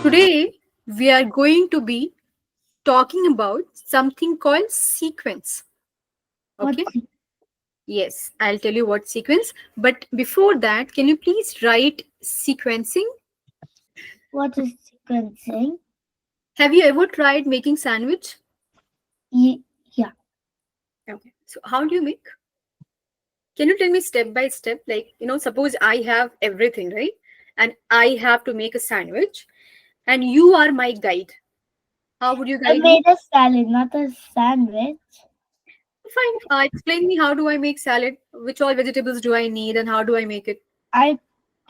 Today, we are going to be talking about something called sequence. What? Okay? Yes, I'll tell you what sequence. But before that, can you please write sequencing? What is sequencing? Have you ever tried making sandwich? Yeah. Okay. So how do you make? Can you tell me step by step? Like, suppose I have everything, right? And I have to make a sandwich, and you are my guide. How would you I guide me? made a salad, not a sandwich. Fine. Explain me, how do I make salad? Which all vegetables do I need, and how do I make it? I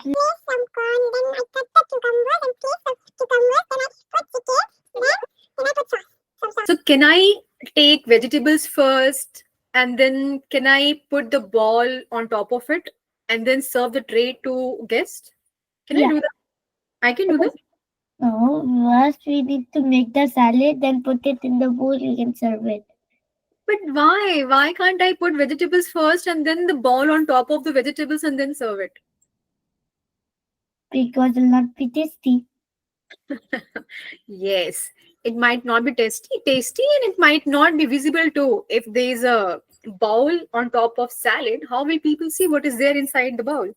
Place some corn, then I cut the cucumber and piece of cucumber, then I put chicken, then I put sauce. Some sauce. So can I take vegetables first, and then can I put the ball on top of it and then serve the tray to guests? Can I yeah. do that? I can do that. No, first we need to make the salad, then put it in the bowl. You can serve it But why? Why can't I put vegetables first and then the ball on top of the vegetables and then serve it? because it'll not be tasty. Yes, it might not be tasty, and it might not be visible too. If there's a bowl on top of salad, how will people see what is there inside the bowl?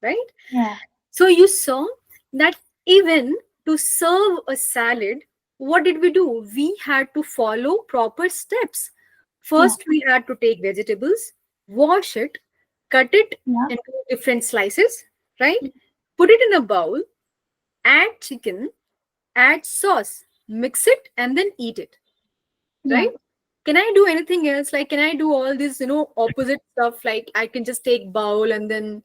Right? Yeah. So you saw that even to serve a salad, what did we do? We had to follow proper steps. Yeah. First, we had to take vegetables, wash it, cut it Yeah. into different slices, right? Put it in a bowl, add chicken, add sauce, mix it, and then eat it, Yeah. right? Can I do anything else? Like, can I do all this, opposite stuff? Like, I can just take bowl and then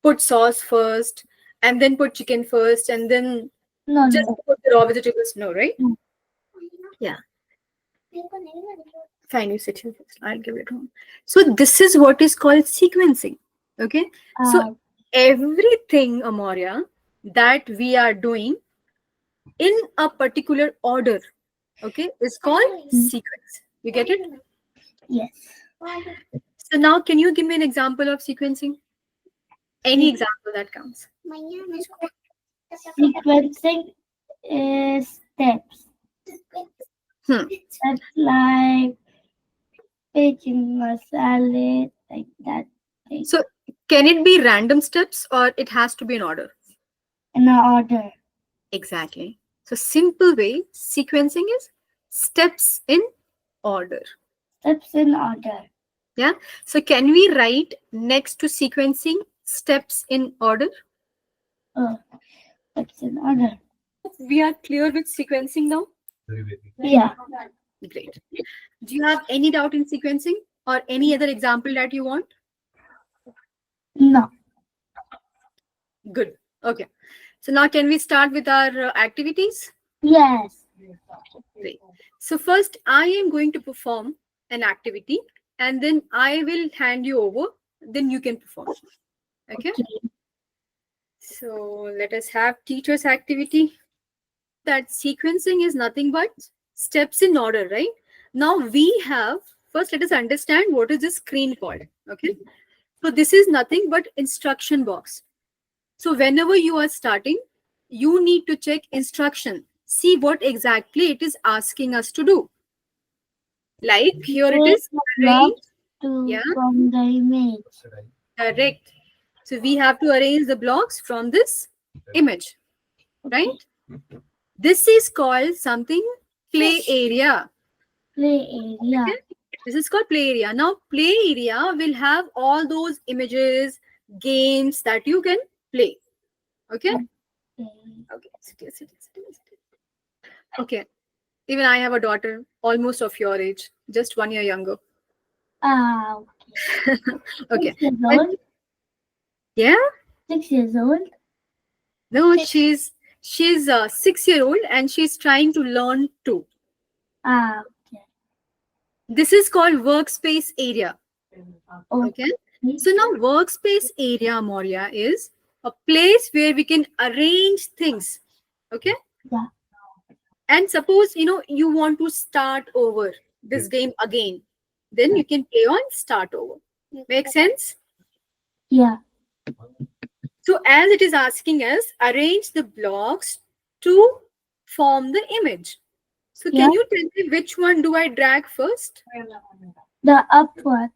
put sauce first, and then put chicken first, and then No, just no. put the raw vegetables. No, right? No. Yeah. Fine, you sit here first. I'll give it home. So this is what is called sequencing. Okay. So Uh, everything, Amoria, that we are doing in a particular order, okay, is called sequence. You get it? yes. So now, can you give me an example of sequencing? Any example that counts. Sequencing is steps. Hmm. That's like making a salad, like that. Like So can it be random steps or it has to be in order? in an order. Exactly. So simple way, sequencing is steps in order. Steps in order. Yeah. So can we write next to sequencing steps in order? Oh, steps in order. We are clear with sequencing now? Yeah. Great. Do you have any doubt in sequencing or any other example that you want? No. Good. Okay. So now can we start with our activities? Yes. Great. So first I am going to perform an activity and then I will hand you over. Then you can perform. Okay. So let us have teacher's activity. That sequencing is nothing but steps in order, right? Now we have, first let us understand what is this screen called. Okay. So this is nothing but instruction box. So whenever you are starting, you need to check instruction. See what exactly it is asking us to do. Like here it Take is. the Arrange. blocks to Yeah, from the image. correct. So we have to arrange the blocks from this image, right? This is called something play area. Play area. Okay? This is called play area. Now, play area will have all those images, games that you can play. Okay? Okay. Sit here, sit here, sit here, sit here. Okay. Even I have a daughter almost of your age, just 1 year younger. Ah, Okay. 6 years But old. yeah, 6 years old. no, she's a 6 year old and she's trying to learn too. Ah, This is called workspace area. okay. Okay. So now workspace area, Moria, is a place where we can arrange things. Okay. Yeah. And suppose you want to start over this game again, then you can play on start over. Make sense? Yeah. So as it is asking us, arrange the blocks to form the image. So Yeah. can you tell me which one do I drag first? The up one.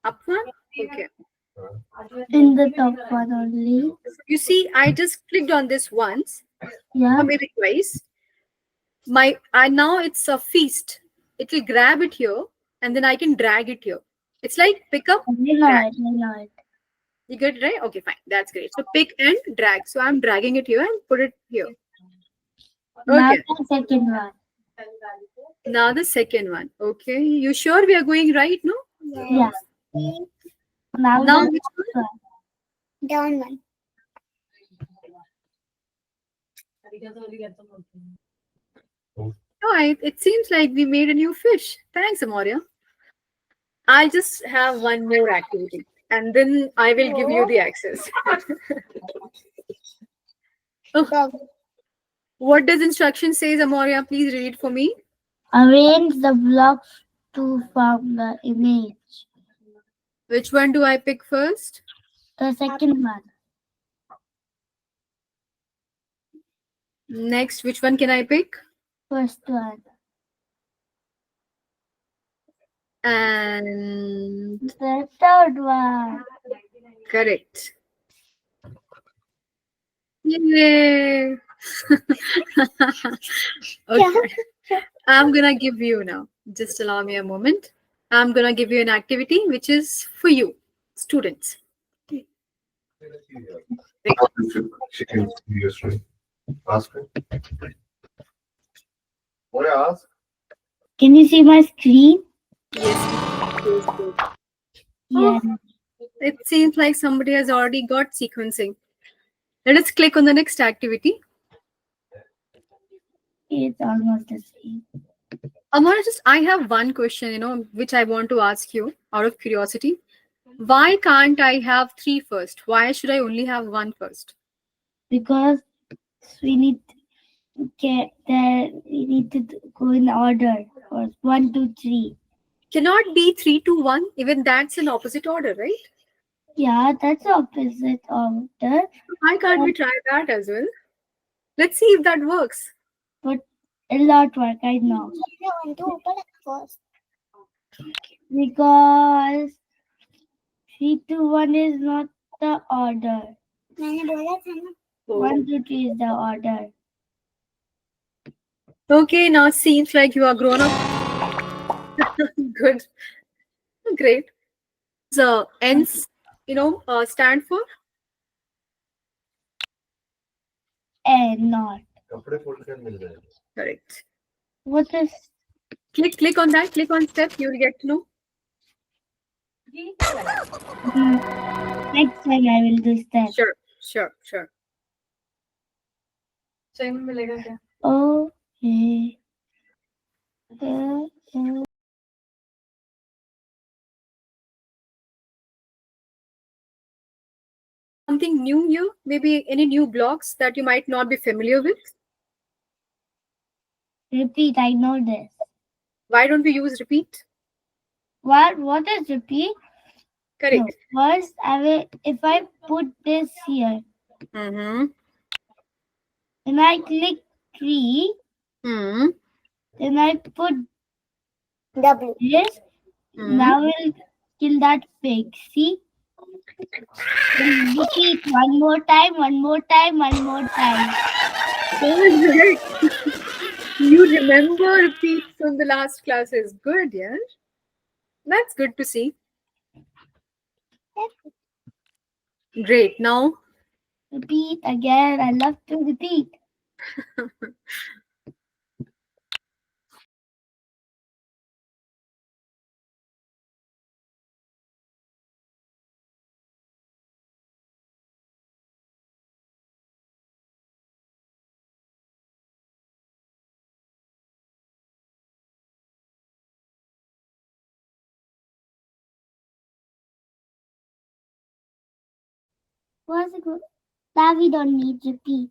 Up one? Okay. In the top one only. You see, I just clicked on this once Yeah. or maybe twice. My I now it's a feast. It will grab it here and then I can drag it here. It's like pick up, I know drag. it. I know it. You get it right? Okay, fine. That's great. So pick and drag. So I'm dragging it here and put it here. Now Okay. the second one. Now the second one. Okay. You sure we are going right? No? Yeah. Yes. Now Now the which last one? one. Down one. Oh, it seems like we made a new fish. Thanks, Amoria. I'll just have one more activity and then I will give you the access. Oh, Dog. what does instruction says, Amoria? Please read it for me. Arrange the blocks to form the image. Which one do I pick first? The second one. Next, which one can I pick? First one. And The third one. correct. Yay! Okay. I'm gonna give you now. Just allow me a moment. I'm gonna give you an activity which is for you, students. She can seriously ask her. What I ask? Can you see my screen? Yes. Yes, yes. Yeah. Oh, it seems like somebody has already got sequencing. Let us click on the next activity. It's almost the same. Amara, just I have one question, which I want to ask you out of curiosity. Why can't I have three first? Why should I only have one first? Because we need to get there. We need to go in order. First, 1, 2, 3. Cannot be 3 to 1. Even that's in opposite order, right? Yeah, that's opposite order. Why can't we try that as well? Let's see if that works. But it'll not work. I know. I want to open it first. Because 3 to 1 is not the order. मैंने बोला था ना. 1, 2, 3 is the order. Okay, now seems like you are grown up. Good. Great. So ends, stand for And not. कपड़े fold कर मिल जाएगा. correct. What is Click on that. Click on step. You will get to know. next time I will do that. Sure, sure, sure. Okay. Something new here? Maybe any new blocks that you might not be familiar with? Repeat. I know this. Why don't we use repeat? What is repeat? Correct. No. First, I will. If I put this here, Mm-hmm. then I click 3. Hmm. Then I put W. this. Hmm. Now we'll kill that pig. See? Then repeat one more time. One more time. One more time. Good. You remember repeats from the last classes. Good, yeah. That's good to see. Great. Now, Repeat again. I love to repeat. What's it good? That we don't need repeat.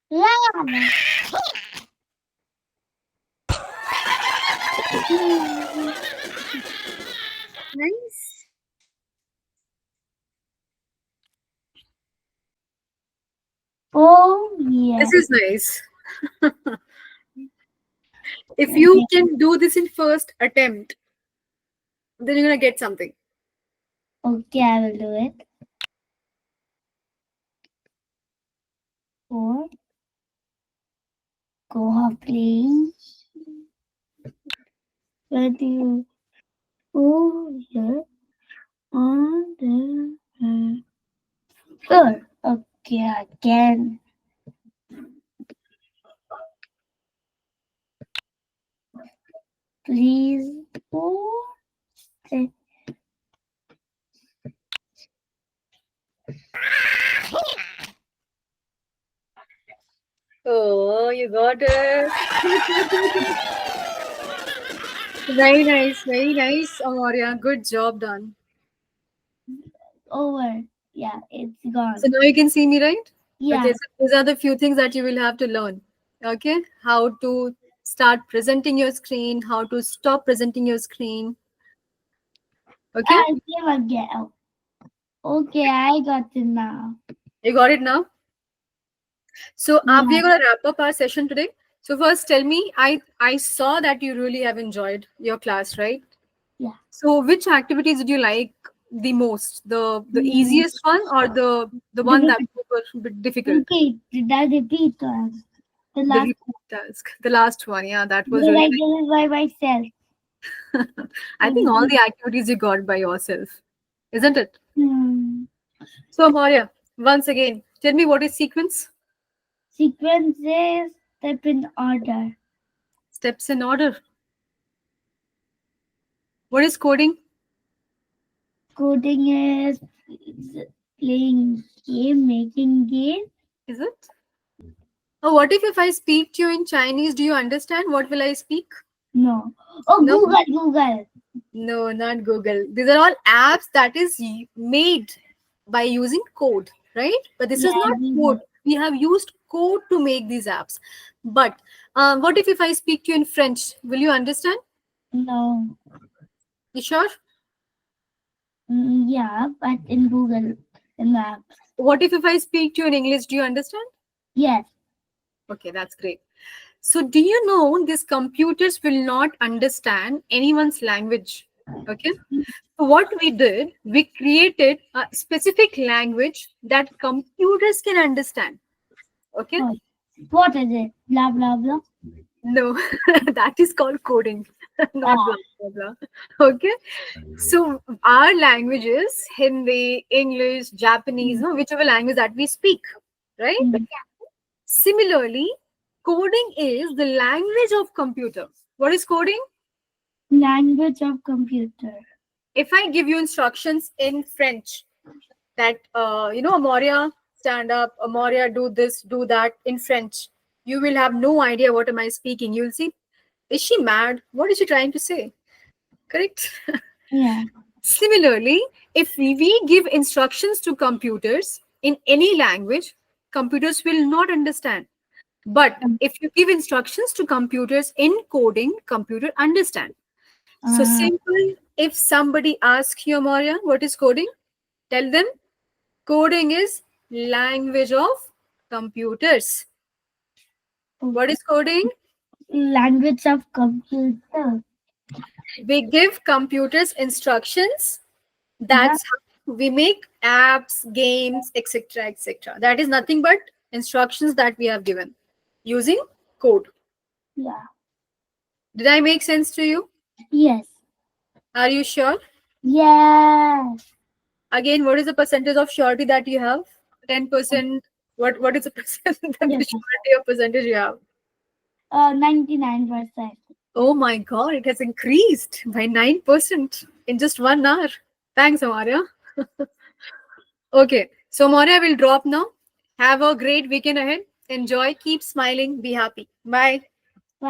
Yeah. nice. Oh, yeah. This is nice. If you Okay. can do this in first attempt, then you're gonna get something. Okay, I will do it. 4. Go playing. Where do you go here on the floor? Okay, again. Please. Oh, stay. Oh, you got it. Very nice, very nice, Amarya. Good job done. Over. Yeah, it's So gone. now you can see me, right? Okay, Yeah. so these are the few things that you will have to learn. Okay, how to start presenting your screen, how to stop presenting your screen. Okay, I came again. Oh, okay, I got it now. you got it now. So we're Yeah. gonna wrap up our session today. So first, tell me, I saw that you really have enjoyed your class, right? Yeah. So which activities did you like the most? The Mm, easiest one or the one that difficult. was a bit difficult? Repeat. Did I repeat once? The The last repeat task, the last one. Yeah, that was because really I did it by myself. nice. I think all Mhm. the activities you got by yourself, isn't it? Hmm. So Maurya, once again, tell me what is sequence? Sequences step in order. Steps in order. What is coding? Coding is playing game, making game. Is it? Oh, what if I speak to you in Chinese? Do you understand? What will I speak? No. Oh, No. Google. No, not Google. These are all apps that is made by using code, right? But this Yeah, is not code. Google. We have used code to make these apps. But what if I speak to you in French? Will you understand? No. You sure? Yeah, but in Google, in maps. What if I speak to you in English? Do you understand? Yes. Okay, that's great. So, do you know these computers will not understand anyone's language? Okay. So what we did, we created a specific language that computers can understand. Okay. Oh, what is it? Blah blah blah. No, that is called coding, not blah Ah. blah blah. Okay. So our languages, Hindi, English, Japanese, Mm, no, whichever language that we speak, right? mm. Similarly, coding is the language of computer. What is coding? Language of computer. If I give you instructions in French, that Amoria, stand up, Amoria, do this, do that in French, you will have no idea what am I speaking. You'll see, is she mad? What is she trying to say? Correct. Yeah. Similarly, if we give instructions to computers in any language, computers will not understand. But if you give instructions to computers in coding, computer understand. So Uh, simple. If somebody asks you, Amoria, what is coding? Tell them coding is language of computers. What is coding? language of computer. We give computers instructions. Uh-huh. That's how we make apps, games, etc. etc. That is nothing but instructions that we have given using code. Yeah. Did I make sense to you? Yes. Are you sure? Yes. Again, what is the percentage of surety that you have? 10%. What is the percent the Yes. surety of percentage you have? 99%. Oh my god, it has increased by 9% in just 1 hour. Thanks, Amaria. Okay, so Amaria will drop now. Have a great weekend ahead. Enjoy, keep smiling, be happy. Bye. Bye.